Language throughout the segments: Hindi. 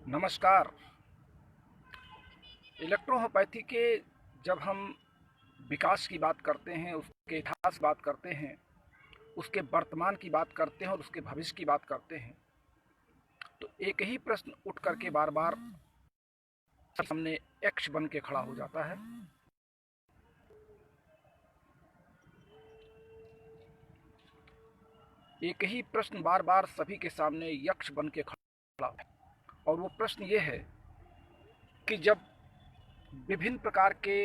नमस्कार। इलेक्ट्रोहोम्योपैथी के जब हम विकास की बात करते हैं, उसके इतिहास की बात करते हैं, उसके वर्तमान की बात करते हैं और उसके भविष्य की बात करते हैं, तो एक ही प्रश्न उठ करके बार बार सामने यक्ष बन के खड़ा हो जाता है। एक ही प्रश्न बार बार सभी के सामने यक्ष बन के खड़ा है और वो प्रश्न ये है कि जब विभिन्न प्रकार के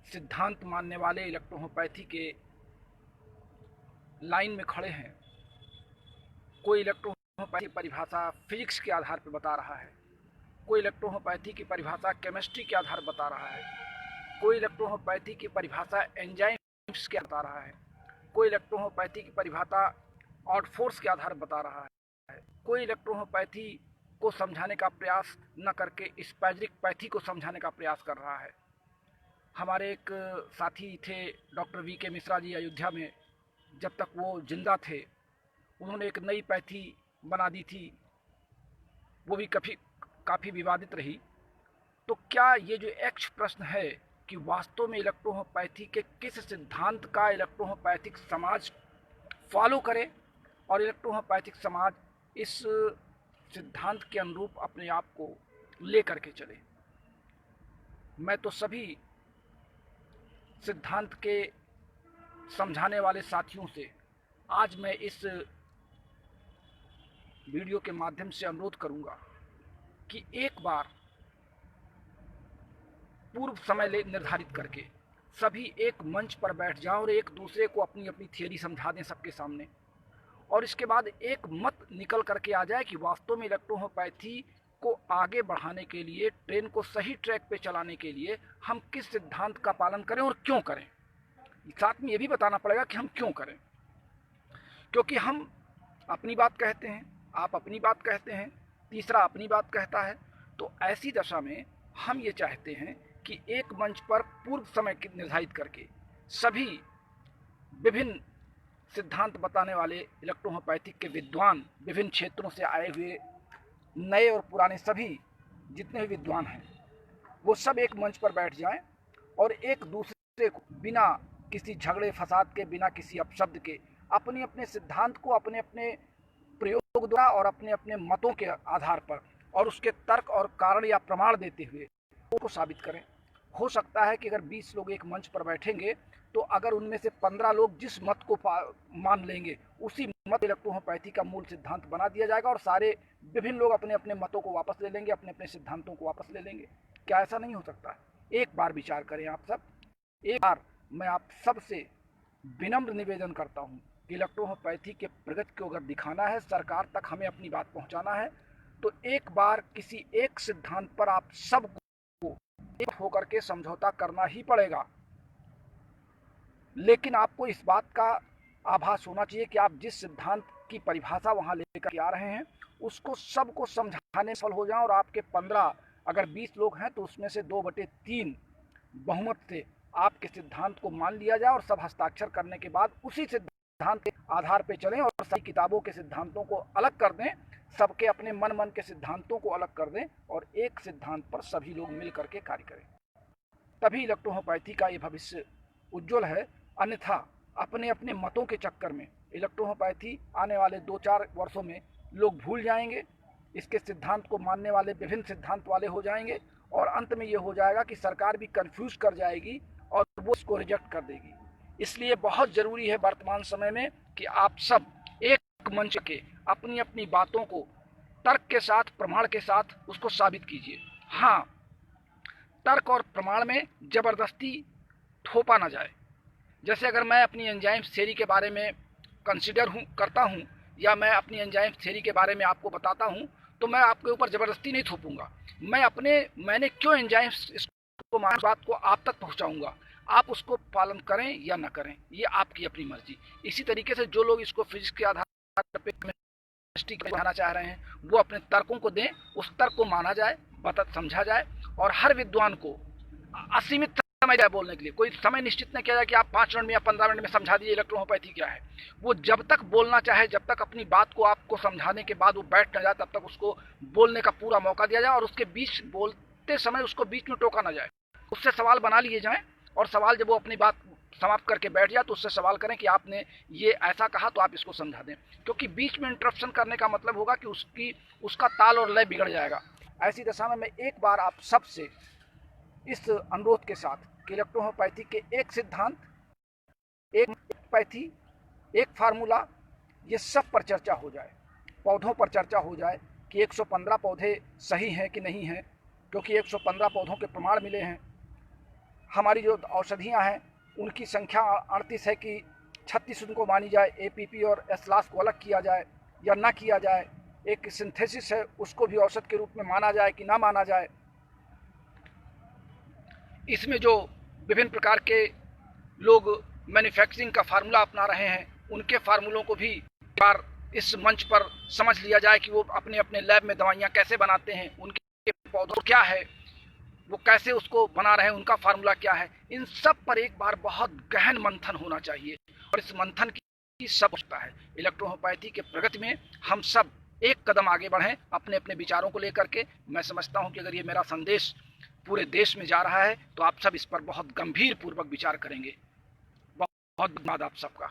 सिद्धांत मानने वाले इलेक्ट्रोहोम्योपैथी के लाइन में खड़े हैं, कोई इलेक्ट्रोहोम्योपैथी परिभाषा फिजिक्स के आधार पर बता रहा है, कोई इलेक्ट्रोहोम्योपैथी की परिभाषा केमिस्ट्री के आधार पर बता रहा है, कोई इलेक्ट्रोहोम्योपैथी की परिभाषा एंजाइम्स के बता रहा है, कोई इलेक्ट्रोहोम्योपैथी की परिभाषा आउट फोर्स के आधार पर बता रहा है, कोई इलेक्ट्रोहोम्योपैथी को समझाने का प्रयास न करके स्पैज्रिक पैथी को समझाने का प्रयास कर रहा है। हमारे एक साथी थे डॉक्टर वी.के. मिश्रा जी, अयोध्या में जब तक वो जिंदा थे उन्होंने एक नई पैथी बना दी थी, वो भी काफ़ी विवादित रही। तो क्या ये जो यक्ष प्रश्न है कि वास्तव में इलेक्ट्रोहोम्योपैथी के किस सिद्धांत का इलेक्ट्रोहोम्योपैथिक समाज फॉलो करे और इलेक्ट्रोहोम्योपैथिक समाज इस सिद्धांत के अनुरूप अपने आप को ले करके चले। मैं तो सभी सिद्धांत के समझाने वाले साथियों से आज मैं इस वीडियो के माध्यम से अनुरोध करूंगा कि एक बार पूर्व समय निर्धारित करके सभी एक मंच पर बैठ जाएं और एक दूसरे को अपनी अपनी थियरी समझा दें सबके सामने, और इसके बाद एक मत निकल करके आ जाए कि वास्तव में इलेक्ट्रोहोम्योपैथी को आगे बढ़ाने के लिए, ट्रेन को सही ट्रैक पे चलाने के लिए हम किस सिद्धांत का पालन करें और क्यों करें। साथ में ये भी बताना पड़ेगा कि हम क्यों करें, क्योंकि हम अपनी बात कहते हैं, आप अपनी बात कहते हैं, तीसरा अपनी बात कहता है। तो ऐसी दशा में हम ये चाहते हैं कि एक मंच पर पूर्व समय निर्धारित करके सभी विभिन्न सिद्धांत बताने वाले इलेक्ट्रोहोम्योपैथिक के विद्वान, विभिन्न क्षेत्रों से आए हुए नए और पुराने सभी जितने भी विद्वान हैं, वो सब एक मंच पर बैठ जाएं और एक दूसरे को बिना किसी झगड़े फसाद के, बिना किसी अपशब्द के अपने अपने सिद्धांत को अपने अपने प्रयोग द्वारा और अपने अपने मतों के आधार पर और उसके तर्क और कारण या प्रमाण देते हुए उसको साबित करें। हो सकता है कि अगर 20 लोग एक मंच पर बैठेंगे तो अगर उनमें से 15 लोग जिस मत को मान लेंगे उसी मत इलेक्ट्रोहोम्योपैथी का मूल सिद्धांत बना दिया जाएगा और सारे विभिन्न लोग अपने अपने मतों को वापस ले लेंगे, अपने अपने सिद्धांतों को वापस ले लेंगे। क्या ऐसा नहीं हो सकता? एक बार विचार करें आप सब। एक बार मैं आप सबसे विनम्र निवेदन करता हूँ कि इलेक्ट्रोहोम्योपैथी के प्रगति को अगर दिखाना है, सरकार तक हमें अपनी बात पहुँचाना है, तो एक बार किसी एक सिद्धांत पर आप सबको एक होकर के समझौता करना ही पड़ेगा। लेकिन आपको इस बात का आभास होना चाहिए कि आप जिस सिद्धांत की परिभाषा वहां लेकर आ रहे हैं उसको सबको समझाने में सफल हो जाएं और आपके 15 अगर 20 लोग हैं तो उसमें से 2/3 बहुमत से आपके सिद्धांत को मान लिया जाए और सब हस्ताक्षर करने के बाद उसी सिद्धांत के आधार पर चलें और सभी किताबों के सिद्धांतों को अलग कर दें, सबके अपने मन के सिद्धांतों को अलग कर दें और एक सिद्धांत पर सभी लोग मिल करके कार्य करें। तभी इलेक्ट्रोहोम्योपैथी का ये भविष्य उज्जवल है। अन्यथा अपने अपने मतों के चक्कर में इलेक्ट्रोहोम्योपैथी आने वाले 2-4 वर्षों में लोग भूल जाएंगे, इसके सिद्धांत को मानने वाले विभिन्न सिद्धांत वाले हो जाएंगे और अंत में ये हो जाएगा कि सरकार भी कंफ्यूज कर जाएगी और वो इसको रिजेक्ट कर देगी। इसलिए बहुत ज़रूरी है वर्तमान समय में कि आप सब एक मंच के अपनी अपनी बातों को तर्क के साथ, प्रमाण के साथ उसको साबित कीजिए। हाँ, तर्क और प्रमाण में जबरदस्ती थोपा ना जाए। जैसे अगर मैं अपनी एंजाइम थ्योरी के बारे में करता हूँ या मैं अपनी एंजाइम थ्योरी के बारे में आपको बताता हूँ तो मैं आपके ऊपर ज़बरदस्ती नहीं थोपूंगा। मैंने क्यों एंजाइम इसको बात को आप तक पहुँचाऊँगा। आप उसको पालन करें या ना करें, ये आपकी अपनी मर्जी। इसी तरीके से जो लोग इसको फिजिक्स के आधार पर केमिस्ट्री बनाना चाह रहे हैं वो अपने तर्कों को दें, उस तर्क को माना जाए, समझा जाए और हर विद्वान को असीमित समय जाए बोलने के लिए, कोई समय निश्चित नहीं किया जाए कि आप 5 मिनट में या 15 मिनट में समझा दीजिए इलेक्ट्रोहोम्योपैथी क्या है। वो जब तक बोलना चाहे, जब तक अपनी बात को आपको समझाने के बाद वो बैठ न जाए, तब तक उसको बोलने का पूरा मौका दिया जाए और उसके बीच बोलते समय उसको बीच में टोका ना जाए। उससे सवाल बना लिए जाएं और सवाल जब वो अपनी बात समाप्त करके बैठ जाए तो उससे सवाल करें कि आपने ये ऐसा कहा तो आप इसको समझा दें, क्योंकि बीच में इंटरप्शन करने का मतलब होगा कि उसका ताल और लय बिगड़ जाएगा। ऐसी दशा में मैं एक बार आप सबसे इस अनुरोध के साथ कि इलेक्ट्रोहोम्योपैथी के एक सिद्धांत, एक पैथी, एक फार्मूला, ये सब पर चर्चा हो जाए, पौधों पर चर्चा हो जाए कि 115 पौधे सही हैं कि नहीं हैं, क्योंकि 115 पौधों के प्रमाण मिले हैं। हमारी जो औषधियाँ हैं उनकी संख्या 38 है कि 36 उनको मानी जाए, APP और एस्लास को अलग किया जाए या ना किया जाए। एक सिंथेसिस है, उसको भी औषध के रूप में माना जाए कि ना माना जाए। इसमें जो विभिन्न प्रकार के लोग मैन्युफैक्चरिंग का फार्मूला अपना रहे हैं, उनके फार्मूलों को भी बार इस मंच पर समझ लिया जाए कि वो अपने अपने लैब में दवाइयाँ कैसे बनाते हैं, उनके पौधों क्या है, वो कैसे उसको बना रहे हैं, उनका फार्मूला क्या है। इन सब पर एक बार बहुत गहन मंथन होना चाहिए और इस मंथन की सब होता है। इलेक्ट्रोहोम्योपैथी के प्रगति में हम सब एक कदम आगे बढ़ें अपने अपने विचारों को लेकर के। मैं समझता हूं कि अगर ये मेरा संदेश पूरे देश में जा रहा है तो आप सब इस पर बहुत गंभीर पूर्वक विचार करेंगे। बहुत धन्यवाद आप सबका।